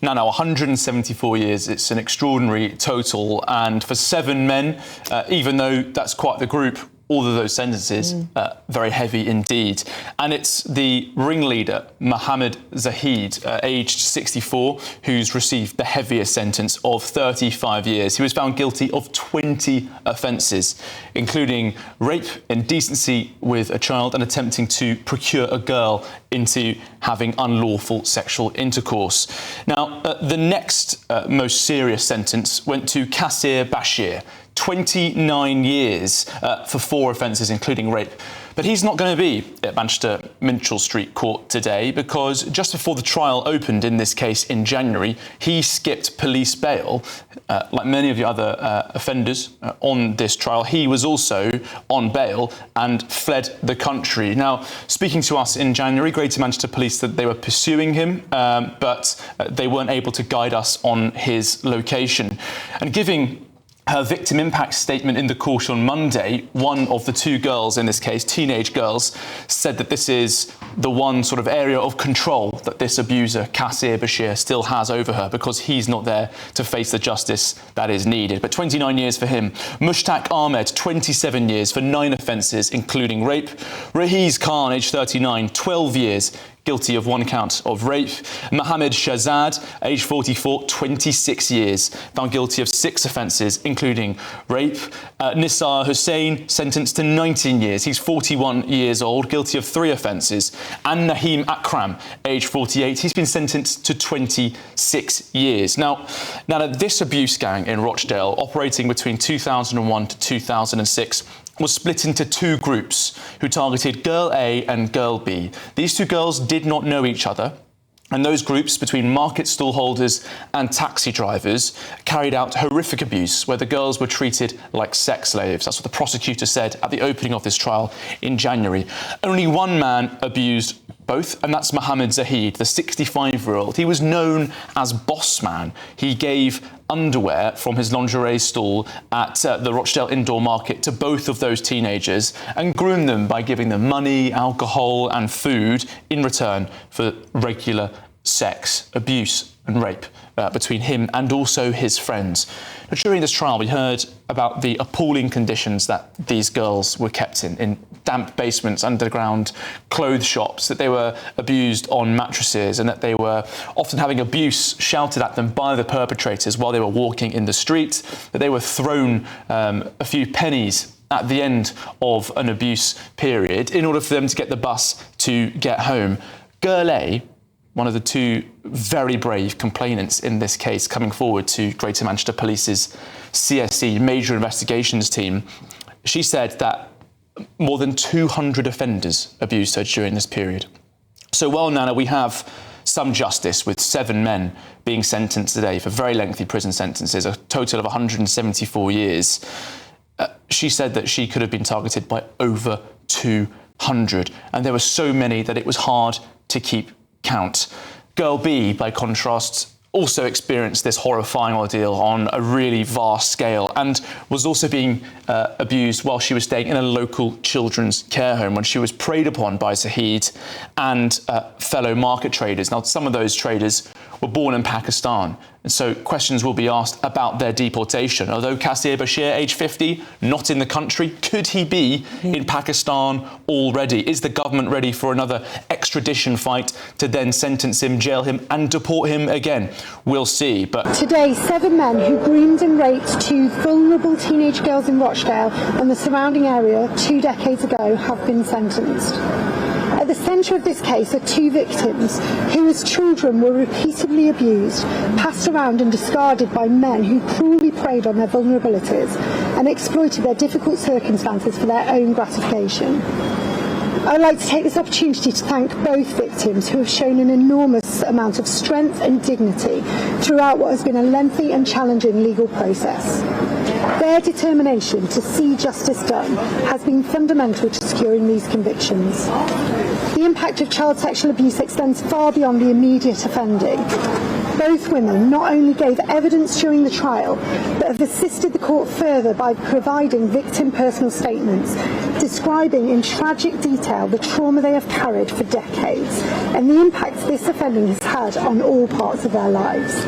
Now, 174 years, it's an extraordinary total. And for 7 men, even though that's quite the group, all of those sentences, very heavy indeed. And it's the ringleader, Mohammed Zahid, aged 64, who's received the heaviest sentence of 35 years. He was found guilty of 20 offences, including rape, indecency with a child, and attempting to procure a girl into having unlawful sexual intercourse. Now, the next most serious sentence went to Qasir Bashir, 29 years for 4 offences, including rape. But he's not going to be at Manchester Minchell Street Court today because just before the trial opened in this case in January, he skipped police bail. Like many of the other offenders on this trial, he was also on bail and fled the country. Now, speaking to us in January, Greater Manchester Police said they were pursuing him, but they weren't able to guide us on his location. And giving her victim impact statement in the court on Monday, one of the 2 girls in this case, teenage girls, said that this is the one sort of area of control that this abuser, Qasir Bashir, still has over her because he's not there to face the justice that is needed. But 29 years for him. Mushtaq Ahmed, 27 years for 9 offences, including rape. Rahiz Khan, age 39, 12 years, guilty of 1 count of rape. Mohammed Shahzad, age 44, 26 years, found guilty of 6 offences, including rape. Nisar Hussain, sentenced to 19 years. He's 41 years old, guilty of 3 offences. And Naheem Akram, age 48, he's been sentenced to 26 years. Now, this abuse gang in Rochdale, operating between 2001 to 2006, was split into 2 groups who targeted Girl A and Girl B. These 2 girls did not know each other, and those groups, between market stall holders and taxi drivers, carried out horrific abuse where the girls were treated like sex slaves. That's what the prosecutor said at the opening of this trial in January. Only one man abused both, and that's Mohammed Zahid, the 65-year-old. He was known as Boss Man. He gave underwear from his lingerie stall at the Rochdale Indoor Market to both of those teenagers and groomed them by giving them money, alcohol and food in return for regular sex, abuse and rape between him and also his friends. But during this trial, we heard about the appalling conditions that these girls were kept in damp basements, underground clothes shops, that they were abused on mattresses, and that they were often having abuse shouted at them by the perpetrators while they were walking in the street, that they were thrown a few pennies at the end of an abuse period in order for them to get the bus to get home. Girl A, one of the 2 very brave complainants in this case, coming forward to Greater Manchester Police's CSE, Major Investigations Team, she said that more than 200 offenders abused her during this period. So while, Nana, we have some justice with 7 men being sentenced today for very lengthy prison sentences, a total of 174 years, she said that she could have been targeted by over 200. And there were so many that it was hard to keep count. Girl B, by contrast, also experienced this horrifying ordeal on a really vast scale and was also being abused while she was staying in a local children's care home when she was preyed upon by Zahid and fellow market traders. Now, some of those traders were born in Pakistan, and so questions will be asked about their deportation. Although Qasir Bashir, age 50, not in the country, could he be in Pakistan already? Is the government ready for another extradition fight to then sentence him, jail him and deport him again? We'll see. But today, 7 men who groomed and raped 2 vulnerable teenage girls in Rochdale and the surrounding area 2 decades ago have been sentenced. At the centre of this case are 2 victims who as children were repeatedly abused, passed around and discarded by men who cruelly preyed on their vulnerabilities and exploited their difficult circumstances for their own gratification. I'd like to take this opportunity to thank both victims who have shown an enormous amount of strength and dignity throughout what has been a lengthy and challenging legal process. Their determination to see justice done has been fundamental to securing these convictions. The impact of child sexual abuse extends far beyond the immediate offending. Both women not only gave evidence during the trial, but have assisted the court further by providing victim personal statements, describing in tragic detail the trauma they have carried for decades and the impact this offending has had on all parts of their lives.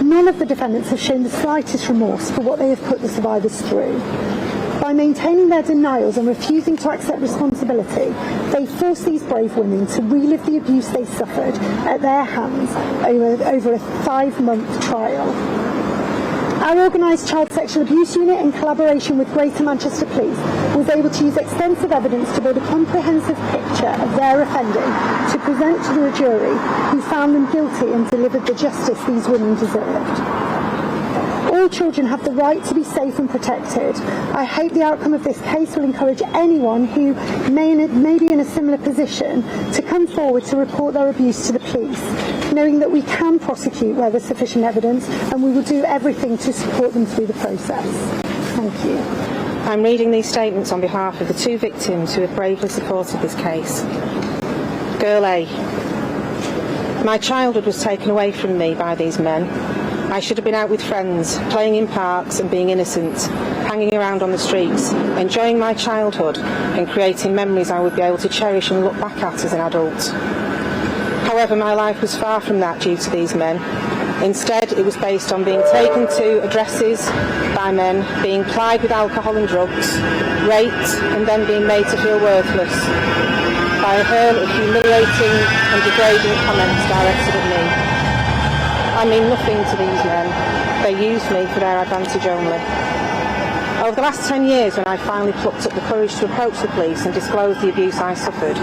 None of the defendants have shown the slightest remorse for what they have put the survivors through. By maintaining their denials and refusing to accept responsibility, they force these brave women to relive the abuse they suffered at their hands over a 5-month trial. Our organised child sexual abuse unit, in collaboration with Greater Manchester Police, was able to use extensive evidence to build a comprehensive picture of their offending to present to the jury, who found them guilty and delivered the justice these women deserved. All children have the right to be safe and protected. I hope the outcome of this case will encourage anyone who may be in a similar position to come forward to report their abuse to the police, knowing that we can prosecute where there's sufficient evidence, and we will do everything to support them through the process. Thank you. I'm reading these statements on behalf of the 2 victims who have bravely supported this case. Girl A. My childhood was taken away from me by these men. I should have been out with friends, playing in parks and being innocent, hanging around on the streets, enjoying my childhood and creating memories I would be able to cherish and look back at as an adult. However, my life was far from that due to these men. Instead, it was based on being taken to addresses by men, being plied with alcohol and drugs, raped and then being made to feel worthless by a hurl of humiliating and degrading comments directed at me. I mean nothing to these men. They used me for their advantage only. Over the last 10 years, when I finally plucked up the courage to approach the police and disclose the abuse I suffered,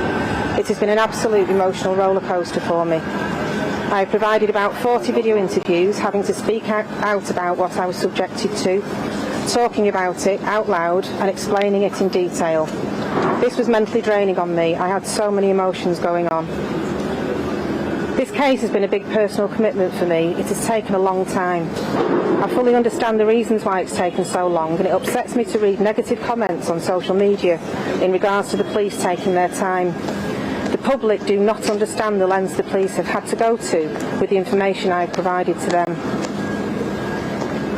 it has been an absolute emotional roller coaster for me. I have provided about 40 video interviews, having to speak out about what I was subjected to, talking about it out loud and explaining it in detail. This was mentally draining on me. I had so many emotions going on. This case has been a big personal commitment for me. It has taken a long time. I fully understand the reasons why it's taken so long, and it upsets me to read negative comments on social media in regards to the police taking their time. The public do not understand the lengths the police have had to go to with the information I have provided to them.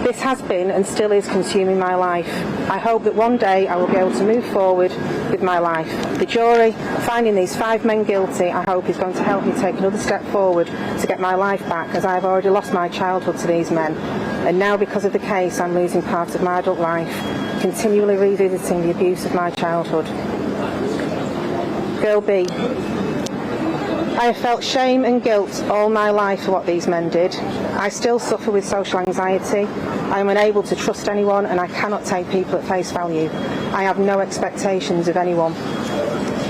This has been and still is consuming my life. I hope that one day I will be able to move forward with my life. The jury, finding these 5 men guilty, I hope is going to help me take another step forward to get my life back, as I have already lost my childhood to these men. And now, because of the case, I'm losing part of my adult life, continually revisiting the abuse of my childhood. Girl B. I have felt shame and guilt all my life for what these men did. I still suffer with social anxiety. I am unable to trust anyone, and I cannot take people at face value. I have no expectations of anyone.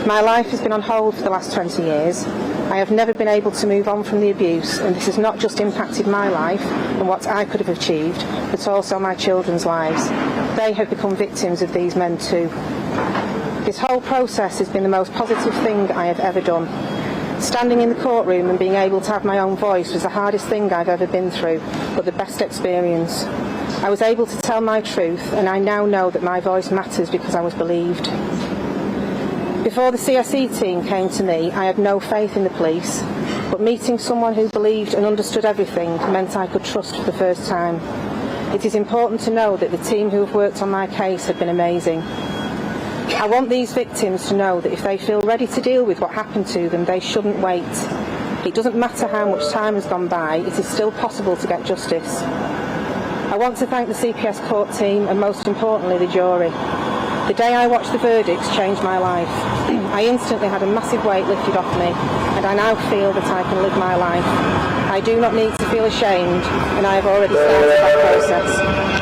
My life has been on hold for the last 20 years. I have never been able to move on from the abuse, and this has not just impacted my life and what I could have achieved, but also my children's lives. They have become victims of these men too. This whole process has been the most positive thing I have ever done. Standing in the courtroom and being able to have my own voice was the hardest thing I've ever been through, but the best experience. I was able to tell my truth, and I now know that my voice matters because I was believed. Before the CSE team came to me, I had no faith in the police, but meeting someone who believed and understood everything meant I could trust for the first time. It is important to know that the team who have worked on my case have been amazing. I want these victims to know that if they feel ready to deal with what happened to them, they shouldn't wait. It doesn't matter how much time has gone by, it is still possible to get justice. I want to thank the CPS court team and most importantly the jury. The day I watched the verdicts changed my life. I instantly had a massive weight lifted off me, and I now feel that I can live my life. I do not need to feel ashamed, and I have already started that process.